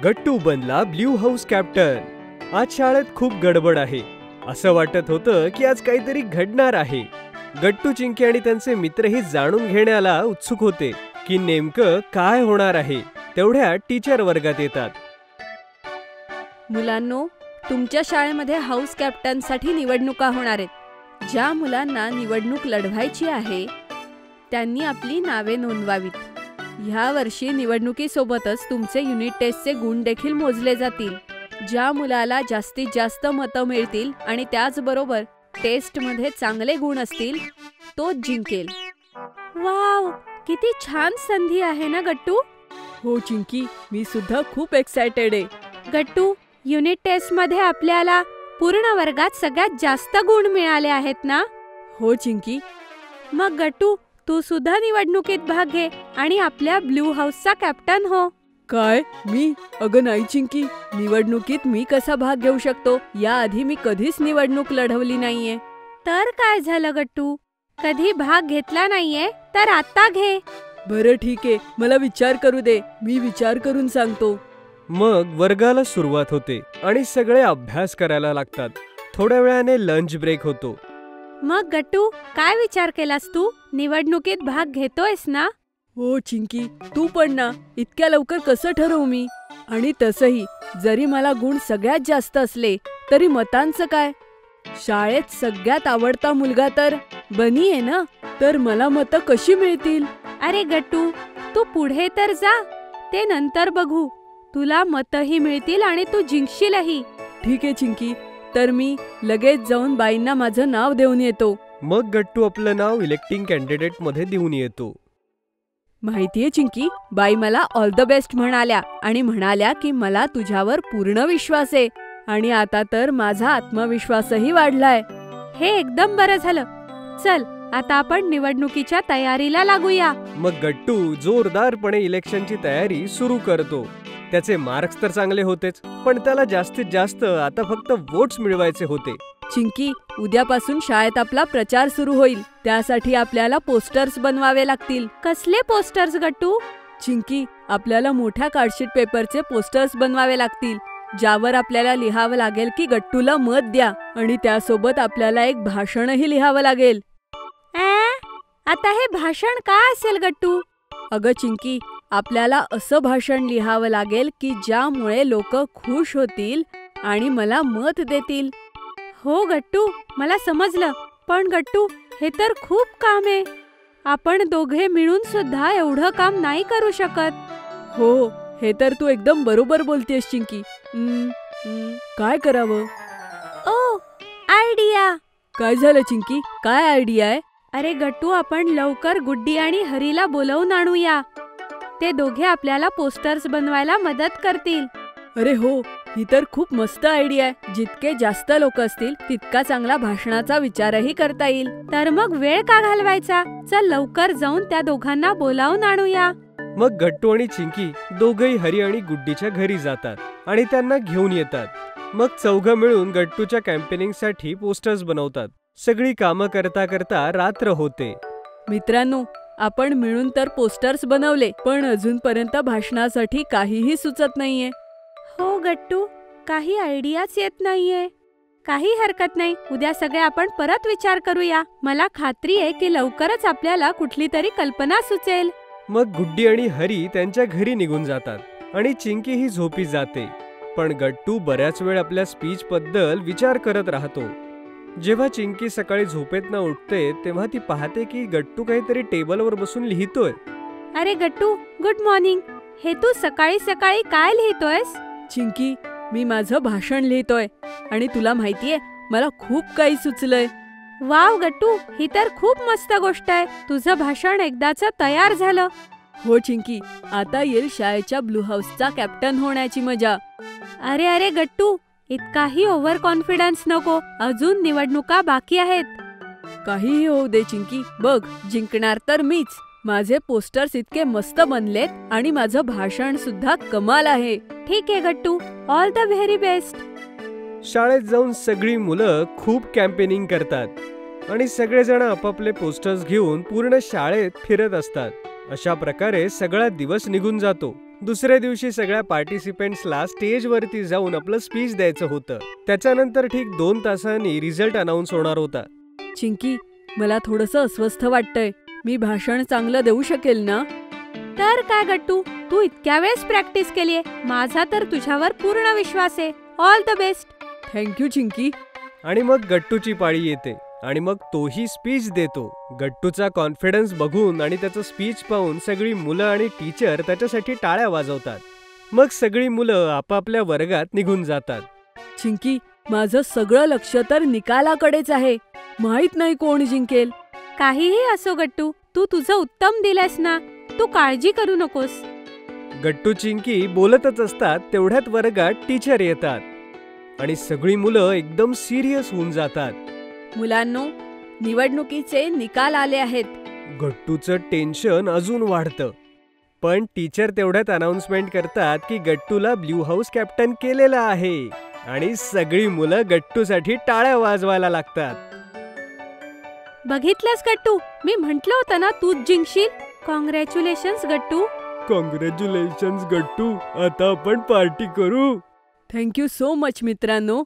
गट्टू बनला blue house captain. आज शाळेत खूप गडबड आहे। असं वाटत होतं की आज काहीतरी घडणार आहे। गट्टू, चिंकी आणि त्यांचे मित्रही जाणून घेण्याला उत्सुक होते की नेमकं काय होणार आहे। तेवढ्यात टीचर वर्गात येतात। मुलांनो, तुमच्या शाळेमध्ये हाऊस कॅप्टनसाठी निवडणुका होणार आहेत। ज्या मुलांना निवडणूक लढवायची आहे त्यांनी आपली नावे नोंदवावीत। ह्या वर्षी निवडणुकीसोबतच तुमचे युनिट टेस्टचे गुण देखील मोजले जातील। ज्या मुलाला जास्तीत जास्त मतं मिळतील आणि त्याचबरोबर टेस्टमध्ये चांगले गुण असतील तोच जिंकेल। वाव, किती छान संधी आहे ना गट्टू? हो चिंकी, मी सुद्धा खूप एक्सायटेड आहे। गट्टू, युनिट टेस्टमध्ये आपल्याला पूर्ण वर्गात सगळ्यात जास्त गुण मिळाले आहेत ना? हो चिंकी। मग गट्टू, तू सुद्धा निवडणुकीत भाग घे आणि आपल्या ब्ल्यू हाऊसचा कॅप्टन हो। काय? मी? अगं नाही चिंकी, निवडणुकीत मी कसा भाग घेऊ शकतो? याआधी मी कधीच निवडणूक लढवली नाहीये। तर काय झालं गट्टू? कधी भाग घेतला नाहीये तर आता घे। बरं ठीक आहे, मला विचार करू दे, मी विचार करून सांगतो। मग वर्गाला सुरुवात होते आणि सगळे अभ्यास करायला लागतात। थोड्या वेळाने लंच ब्रेक होतो। मग गट्टू, काय विचार केलास तू? निवडणुकीत भाग घेतोयस ना? हो चिंकी, तू पण ना। इतक्या लवकर कसं ठरवू मी? आणि तसंही जरी मला गुण सगळ्यात जास्त असले तरी मतांचं काय? शाळेत सगळ्यात आवडता मुलगा तर बनी आहे ना, तर मला मतं कशी मिळतील? अरे गट्टू, तू पुढे तर जा, ते नंतर बघू। तुला मतही मिळतील आणि तू जिंकशीलही। ठीक आहे चिंकी, तर मी लगेच जाऊन बाईंना माझं नाव देऊन येतो। मग गट्टू आपलं नाव इलेक्टिंग कॅन्डिडेट मध्ये देऊन येतो। माहितीये चिंकी, बाई मला ऑल द बेस्ट म्हणाल्या आणि म्हणाल्या की मला तुझ्यावर पूर्ण विश्वास आहे। आणि आता तर माझा आत्मविश्वासही वाढलाय। हे एकदम बरं झालं। चल, आता आपण निवडणुकीच्या तयारीला लागूया। मग गट्टू जोरदारपणे इलेक्शनची तयारी सुरू करतो। त्याचे मार्क्स तर चांगले होतेच, पण त्याला जास्तीत जास्त आता फक्त वोट्स मिळवायचे होते। चिंकी, उद्यापासून शाळेत आपला प्रचार सुरू होईल। त्यासाठी आपल्याला पोस्टर्स बनवावे लागतील। कसले पोस्टर्स गट्टू? चिंकी, आपल्याला मोठ्या कार्डशीट पेपरचे पोस्टर्स बनवावे लागतील, ज्यावर आपल्याला लिहावं लागेल की गट्टूला मत द्या। आणि त्यासोबत आपल्याला एक भाषणही लिहावं लागेल। आता हे भाषण काय असेल गट्टू? अगं चिंकी, आपल्याला असं भाषण लिहावं लागेल की ज्यामुळे लोक खुश होतील आणि मला मत देतील। हो गट्टू, मला समजलं। पण गट्टू, हे तर खूप काम आहे। आपण दोघे मिळून सुद्धा एवढं काम नाही करू शकत। हो, हे तर तू एकदम बरोबर बोलतेस चिंकी। काय करावं? ओ, आयडिया! काय झालं चिंकी? काय आयडिया आहे? अरे गट्टू, आपण लवकर गुड्डी आणि हरीला बोलवून आणूया। ते दोघे आपल्याला पोस्टर्स बनवायला मदत करतील। अरे हो, ही तर खूप मस्त आयडिया आहे। जितके जास्त लोक असतील तितका चांगला भाषणाचा विचारही करता येईल। तर मग वेळ का घालवायचा? चल लवकर जाऊन त्या दोघांना बोलावून आणूया। मग गट्टू आणि चिंकी दोघेही हरी आणि गुड्डीच्या घरी जातात आणि त्यांना घेऊन येतात। मग चौघं मिळून गट्टूच्या कॅम्पेनिंगसाठी पोस्टर्स बनवतात। सगळी कामं करता करता रात्र होते। मित्रांनो, आपण मिळून तर पोस्टर्स बनवले, पण अजूनपर्यंत भाषणासाठी काहीही सुचत नाहीये। हो गट्टू, काही आयडियाच येत नाहीये। काही हरकत नाही, उद्या सगळे आपण परत विचार करूया। मला खात्री आहे की लवकरच आपल्याला कुठली तरी कल्पना सुचेल। मग गुड्डी आणि हरी त्यांच्या घरी निघून जातात आणि चिंकी ही झोपी जाते। पण गट्टू बऱ्याच वेळ आपल्या स्पीच बद्दल विचार करत राहतो। जेव्हा चिंकी सकाळी झोपेतनं उठते तेव्हा ती पाहते की गट्टू काहीतरी टेबलवर बसून लिहितोय। अरे गट्टू, गुड मॉर्निंग। हे तू सकाळी सकाळी काय लिहितोयस? चिंकी, मी माझं भाषण लिहितोय आणि तुला माहितीये मला खूप काही सुचलंय। वाव गट्टू, ही तर खूप मस्त गोष्ट आहे। तुझं भाषण एकदाच तयार झालं। हो चिंकी, आता येईल शाळेच्या ब्लू हाऊसचा कॅप्टन होण्याची मजा। अरे अरे गट्टू, इतकाही ओव्हर कॉन्फिडन्स नको। अजून निवडणुका बाकी आहेत। काहीही होऊ दे चिंकी, बघ जिंकणार तर मीच। माझे पोस्टर्स इतके मस्त बनलेत आणि माझं भाषण सुद्धा कमाल आहे। ठीक आहे गट्टू, ऑल द व्हेरी बेस्ट। शाळेत जाऊन सगळी मुलं खूप कॅम्पेनिंग करतात आणि सगळेजण आपापले पोस्टर्स घेऊन पूर्ण शाळेत फिरत असतात। अशा प्रकारे सगळा दिवस निघून जातो। दुसऱ्या दिवशी सगळ्या पार्टिसिपेंट्सला स्टेजवरती जाऊन आपलं स्पीच द्यायचं होतं. त्याच्यानंतर ठीक 2 तासांनी रिझल्ट अनाउन्स होणार होता. चिंकी, मला थोडंसं अस्वस्थ वाटतंय. मी भाषण चांगलं देऊ शकेल ना? तर काय गट्टू, तू इतक्या वेळेस प्रॅक्टिस केलीये, माझा तर तुझ्यावर पूर्ण विश्वास आहे. All the best. Thank you Chinki. आणि मग गट्टूची पाळी येते आणि मग तोही स्पीच देतो. गट्टूचा कॉन्फिडन्स बघून आणि त्याचं स्पीच पाहून सगळी मुलं आणि टीचर त्याच्यासाठी टाळ्या वाजवतात. मग सगळी मुलं आपापल्या वर्गात निघून जातात. चिंकी, माझं सगळं लक्ष तर निकालाकडेच आहे. माहित नाही कोण जिंकेल. काहीही असो गट्टू, तू तुझं उत्तम दिलंस ना, तू काळजी करू नकोस. गट्टू चिंकी बोलतच असतात तेवढ्यात वर्गात टीचर येतात आणि सगळी मुलं एकदम सिरियस होऊन जातात. मुलांनो, निवडणुकीचे निकाल आले आहेत. गट्टूचं टेन्शन अजून वाढतं. पण टीचर तेवढ्यात अनाउन्समेंट करतात की गट्टूला ब्ल्यू हाऊस कॅप्टन केलेलं आहे आणि सगळी मुलं गट्टूसाठी टाळ्या वाजवायला लागतात. बघितलंस गट्टू, मी म्हंटल होतं ना तूच जिंकशील. कॉंग्रॅच्युलेशन्स गट्टू. कॉंग्रॅच्युलेशन्स गट्टू. आता आपण पार्टी करू. थँक्यू सो मच मित्रांनो.